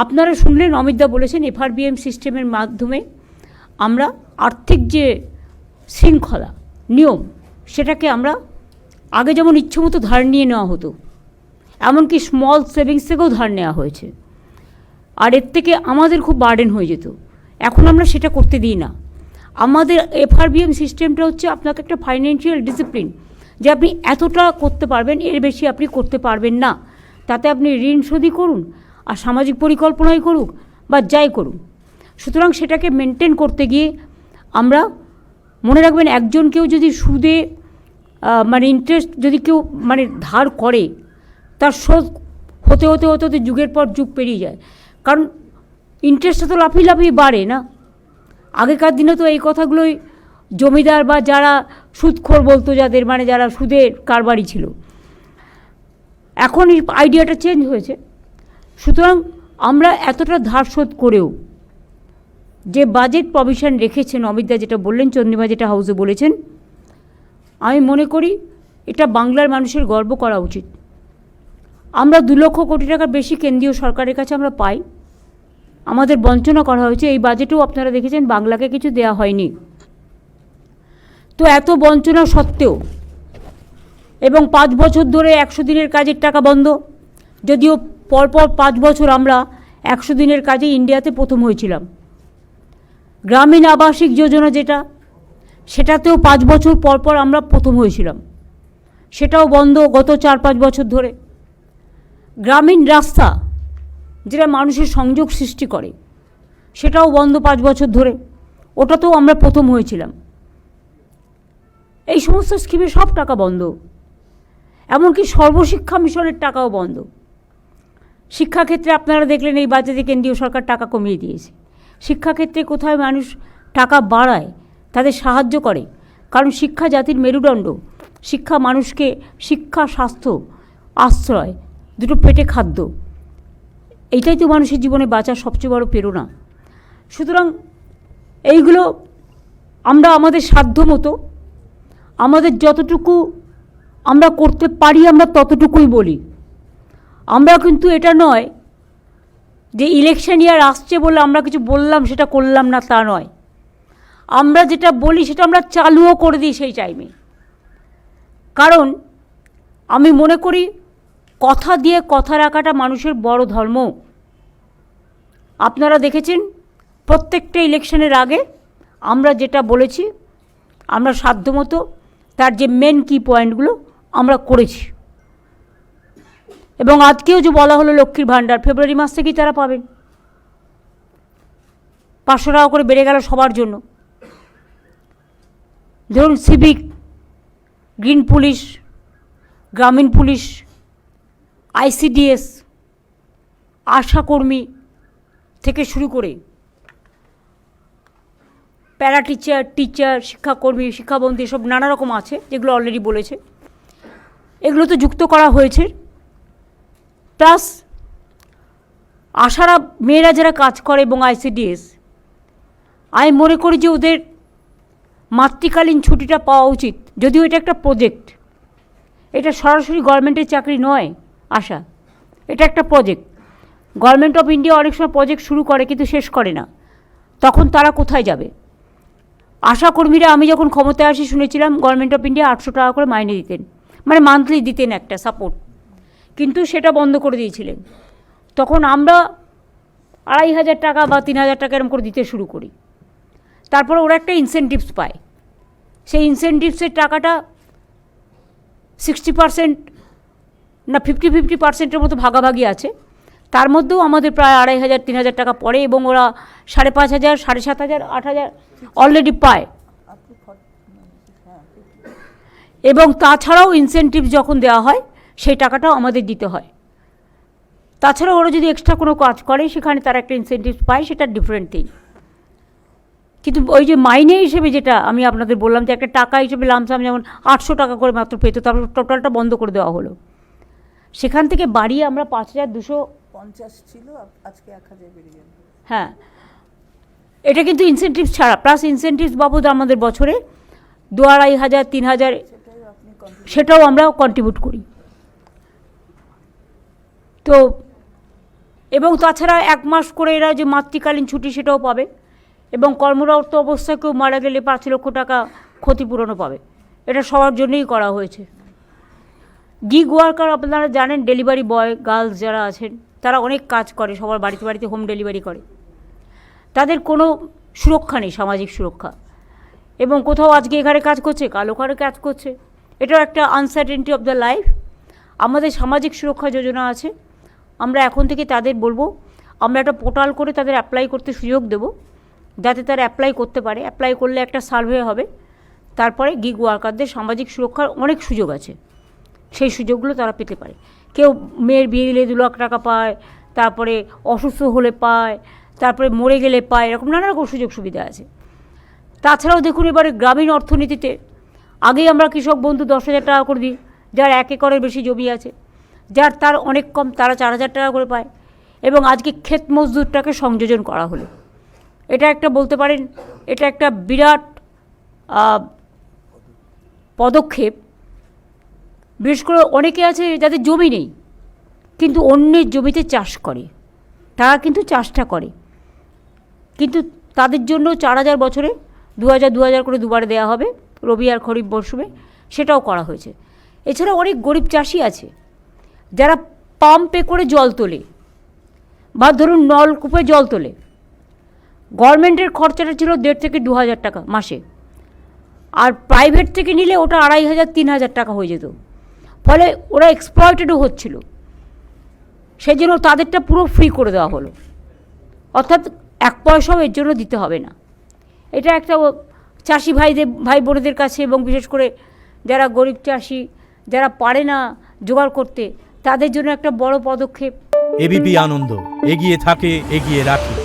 আপনারা শুনলেন অমিতদা বলেছেন এফআরবিএম সিস্টেমের মাধ্যমে আমরা আর্থিক যে শৃঙ্খলা নিয়ম সেটাকে আমরা আগে যেমন ইচ্ছেমতো ধার নিয়ে নেওয়া হতো, এমনকি স্মল সেভিংস থেকেও ধার নেওয়া হয়েছে, আর এর থেকে আমাদের খুব বার্ডেন হয়ে যেত। এখন আমরা সেটা করতে দিই না। আমাদের এফআরবিএম সিস্টেমটা হচ্ছে আপনাকে একটা ফাইন্যান্সিয়াল ডিসিপ্লিন, যে আপনি এতটা করতে পারবেন, এর বেশি আপনি করতে পারবেন না। তাতে আপনি ঋণ শোধই করুন আর সামাজিক পরিকল্পনাই করুক বা যাই করুন। সুতরাং সেটাকে মেনটেন করতে গিয়ে আমরা মনে রাখবেন, একজন কেউ যদি সুদে মানে ইন্টারেস্ট যদি কেউ মানে ধার করে, তার শোধ হতে হতে হতে হতে যুগের পর যুগ পেরিয়ে যায়। কারণ ইন্টারেস্টটা তো লাফিয়ে লাফিয়ে বাড়ে না। আগেকার দিনে তো এই কথাগুলোই জমিদার বা যারা সুদখোর বলতো, যাদের মানে যারা সুদের কারবারি ছিল। এখন এই আইডিয়াটা চেঞ্জ হয়েছে। সুতরাং আমরা এতটা ধার শোধ করেও যে বাজেট প্রভিশন রেখেছেন অমিতদা, যেটা বললেন, চন্দ্রিমা যেটা হাউসে বলেছেন, আমি মনে করি এটা বাংলার মানুষের গর্ব করা উচিত। আমরা 2 লক্ষ কোটি টাকার বেশি কেন্দ্রীয় সরকারের কাছে আমরা পাই, আমাদের বঞ্চনা করা হয়েছে। এই বাজেটেও আপনারা দেখেছেন বাংলাকে কিছু দেওয়া হয়নি। তো এত বঞ্চনা সত্ত্বেও, এবং 5 বছর ধরে 100 দিনের কাজের টাকা বন্ধ, যদিও পরপর 5 বছর আমরা 100 দিনের কাজে ইন্ডিয়াতে প্রথম হয়েছিলাম। গ্রামীণ আবাসিক যোজনা যেটা, সেটাতেও 5 বছর পরপর আমরা প্রথম হয়েছিলাম, সেটাও বন্ধ গত 4-5 বছর ধরে। গ্রামীণ রাস্তা যেটা মানুষের সংযোগ সৃষ্টি করে, সেটাও বন্ধ 5 বছর ধরে, ওটাতেও আমরা প্রথম হয়েছিলাম। এই সমস্ত স্কিমে সব টাকা বন্ধ, এমনকি সর্বশিক্ষা মিশনের টাকাও বন্ধ। শিক্ষাক্ষেত্রে আপনারা দেখলেন এই বাজেটে কেন্দ্রীয় সরকার টাকা কমিয়ে দিয়েছে। শিক্ষাক্ষেত্রে কোথায় মানুষ টাকা বাড়ায়, তাদের সাহায্য করে, কারণ শিক্ষা জাতির মেরুদণ্ড। শিক্ষা মানুষকে শিক্ষা, স্বাস্থ্য, আশ্রয়, দুটো পেটে খাদ্য, এইটাই তো মানুষের জীবনে বাঁচার সবচেয়ে বড় প্রেরণা। সুতরাং এইগুলো আমরা আমাদের সাধ্য মতো, আমাদের যতটুকু আমরা করতে পারি আমরা ততটুকুই বলি। আমরা কিন্তু এটা নয় যে ইলেকশন ইয়ার আসছে বলে আমরা কিছু বললাম সেটা করলাম না, তা নয়। আমরা যেটা বলি সেটা আমরা চালুও করে দিই সেই টাইমে। কারণ আমি মনে করি কথা দিয়ে কথা রাখাটা মানুষের বড় ধর্ম। আপনারা দেখেছেন প্রত্যেকটা ইলেকশনের আগে আমরা যেটা বলেছি, আমরা সাধ্যমতো তার যে মেন কি পয়েন্টগুলো আমরা করেছি। এবং আজকেও যে বলা হলো লক্ষ্মীর ভাণ্ডার, ফেব্রুয়ারি মাস থেকেই তারা পাবেন। 500 টাকা করে বেড়ে গেল সবার জন্য। ধরুন সিভিক, গ্রিন পুলিশ, গ্রামীণ পুলিশ, আইসিডিএস, আশাকর্মী থেকে শুরু করে প্যারা টিচার, টিচার, শিক্ষাকর্মী, শিক্ষাবন্ধী, সব নানা রকম আছে, যেগুলো অলরেডি বলেছে। এগুলো তো যুক্ত করা হয়েছে। প্লাস আশারা মেয়েরা যারা কাজ করে এবং আইসিডিএস, আমি মনে করি যে ওদের মাতৃকালীন ছুটিটা পাওয়া উচিত। যদিও এটা একটা প্রজেক্ট, এটা সরাসরি গভর্নমেন্টের চাকরি নয় আশা, এটা একটা প্রজেক্ট। গভর্নমেন্ট অফ ইন্ডিয়া অনেক সময় প্রজেক্ট শুরু করে কিন্তু শেষ করে না, তখন তারা কোথায় যাবে? আশাকর্মীরা আমি যখন ক্ষমতায় আসি শুনেছিলাম গভর্নমেন্ট অফ ইন্ডিয়া 800 টাকা করে মাইনে দিতেন, মানে মান্থলি দিতেন একটা সাপোর্ট, কিন্তু সেটা বন্ধ করে দিয়েছিলেন। তখন আমরা 2500 টাকা বা 3000 টাকা এরকম করে দিতে শুরু করি। তারপরে ওরা একটা ইনসেন্টিভস পায়, সেই ইনসেন্টিভসের টাকাটা 60% না 50-50% মতো ভাগাভাগি আছে। তার মধ্যেও আমাদের প্রায় 2500-3000 টাকা পড়ে, এবং ওরা 5500, 7500, 8000 অলরেডি পায়। এবং তাছাড়াও ইনসেন্টিভ যখন দেওয়া হয় সেই টাকাটাও আমাদের দিতে হয়। তাছাড়া ওরা যদি এক্সট্রা কোনো কাজ করে সেখানে তারা একটা ইনসেন্টিভ পায়, সেটা ডিফারেন্ট থিং। কিন্তু ওই যে মাইনে হিসেবে যেটা আমি আপনাদের বললাম যে একটা টাকা হিসেবে লামসাম যেমন 800 টাকা করে মাত্র পেত, তারপর টোটালটা বন্ধ করে দেওয়া হলো। সেখান থেকে বাড়িয়ে আমরা 5250 ছিল, আজকে 1000 বেড়ে গেল। হ্যাঁ, এটা কিন্তু ইনসেন্টিভ ছাড়া, প্লাস ইনসেন্টিভ বাবদ আমাদের বছরে 2500-3000 সেটাও আমরা কন্ট্রিবিউট করি। তো এবং তাছাড়া 1 মাস করে এরা যে মাতৃকালীন ছুটি সেটাও পাবে, এবং কর্মরত অবস্থায় কেউ মারা গেলে 5 লক্ষ টাকা ক্ষতিপূরণও পাবে। এটা সবার জন্যই করা হয়েছে। গিগ ওয়ার্কার আপনারা জানেন, ডেলিভারি বয় গার্লস যারা আছেন তারা অনেক কাজ করে, সবার বাড়িতে বাড়িতে হোম ডেলিভারি করে। তাদের কোনো সুরক্ষা নেই, সামাজিক সুরক্ষা, এবং কোথাও আজকে এখানে কাজ করছে, কাল ওখানে কাজ করছে। এটাও একটা আনসার্টেনটি অফ দ্য লাইফ। আমাদের সামাজিক সুরক্ষা যোজনা আছে, আমরা এখন থেকে তাদের বলবো, আমরা একটা পোর্টাল করে তাদের অ্যাপ্লাই করতে সুযোগ দেব, যাতে তারা অ্যাপ্লাই করতে পারে। অ্যাপ্লাই করলে একটা সার্ভে হবে, তারপরে গিগ ওয়ার্কারদের সামাজিক সুরক্ষার অনেক সুযোগ আছে, সেই সুযোগগুলো তারা পেতে পারে। কেউ মেয়ের বিয়ে দিলে 2 লাখ টাকা পায়, তারপরে অসুস্থ হলে পায়, তারপরে মরে গেলে পায়, এরকম নানা রকম সুযোগ সুবিধা আছে। তাছাড়াও দেখুন, এবারে গ্রামীণ অর্থনীতিতে আগেই আমরা কৃষক বন্ধু 10,000 টাকা করে দিই, যার 1 একরের বেশি জমি আছে, যার তার অনেক কম, তারা 4,000 টাকা করে পায়। এবং আজকে ক্ষেত মজদুরটাকে সংযোজন করা হলো। এটা একটা বলতে পারেন, এটা একটা বিরাট পদক্ষেপ। বিশেষ করে অনেকে আছে যাদের জমি নেই, কিন্তু অন্যের জমিতে চাষ করে, তারা কিন্তু চাষটা করে, কিন্তু তাদের জন্য 4,000 বছরে 2,000 করে দুবারে দেওয়া হবে, রবি আর খরিফ মরশুমে, সেটাও করা হয়েছে। এছাড়া অনেক গরিব চাষি আছে যারা পাম্পে করে জল তোলে, বা ধরুন নলকূপে জল তোলে। গভর্নমেন্টের খরচাটা ছিল 1,500 থেকে 2,000 টাকা মাসে, আর প্রাইভেট থেকে নিলে ওটা 2,500-3,000 টাকা হয়ে যেত। ফলে ওরা এক্সপ্লয়েটেডও হচ্ছিল, সেই জন্য তাদেরটা পুরো ফ্রি করে দেওয়া হলো, অর্থাৎ 1 পয়সাও এর জন্য দিতে হবে না। এটা একটা চাষি ভাই বোনেদের কাছে, এবং বিশেষ করে যারা গরিব চাষি, যারা পারে না জোগাড় করতে, তাদের জন্য একটা বড় পদক্ষেপ। এবিপি আনন্দ এগিয়ে থাকে, এগিয়ে রাখে।